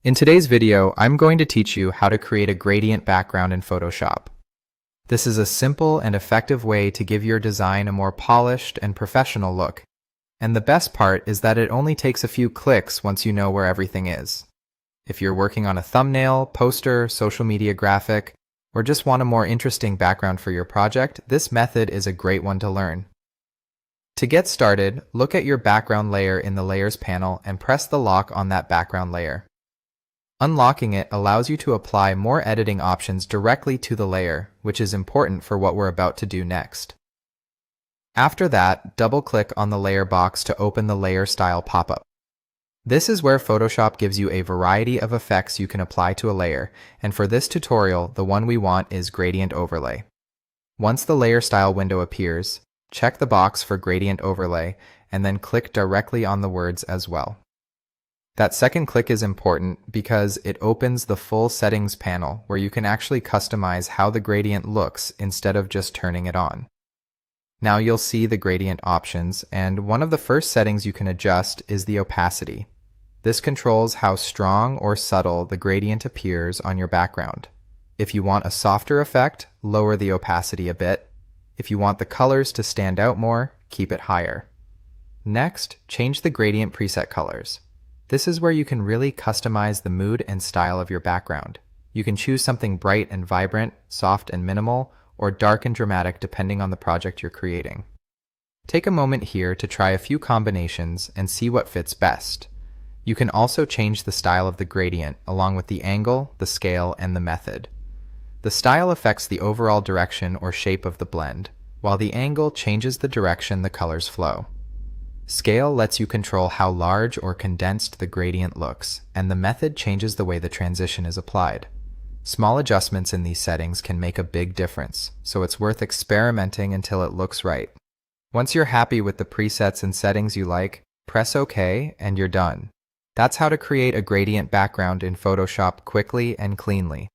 In today's video, I'm going to teach you how to create a gradient background in Photoshop. This is a simple and effective way to give your design a more polished and professional look. And the best part is that it only takes a few clicks once you know where everything is. If you're working on a thumbnail, poster, social media graphic, or just want a more interesting background for your project, this method is a great one to learn. To get started, look at your background layer in the Layers panel and press the lock on that background layer. Unlocking it allows you to apply more editing options directly to the layer, which is important for what we're about to do next. After that, double-click on the layer box to open the Layer Style pop-up. This is where Photoshop gives you a variety of effects you can apply to a layer, and for this tutorial, the one we want is Gradient Overlay. Once the Layer Style window appears, check the box for Gradient Overlay, and then click directly on the words as well. That second click is important because it opens the full settings panel where you can actually customize how the gradient looks instead of just turning it on. Now you'll see the gradient options, and one of the first settings you can adjust is the opacity. This controls how strong or subtle the gradient appears on your background. If you want a softer effect, lower the opacity a bit. If you want the colors to stand out more, keep it higher. Next, change the gradient preset colors. This is where you can really customize the mood and style of your background. You can choose something bright and vibrant, soft and minimal, or dark and dramatic depending on the project you're creating. Take a moment here to try a few combinations and see what fits best. You can also change the style of the gradient along with the angle, the scale, and the method. The style affects the overall direction or shape of the blend, while the angle changes the direction the colors flow. Scale lets you control how large or condensed the gradient looks, and the method changes the way the transition is applied. Small adjustments in these settings can make a big difference, so it's worth experimenting until it looks right. Once you're happy with the presets and settings you like, press OK and you're done. That's how to create a gradient background in Photoshop quickly and cleanly.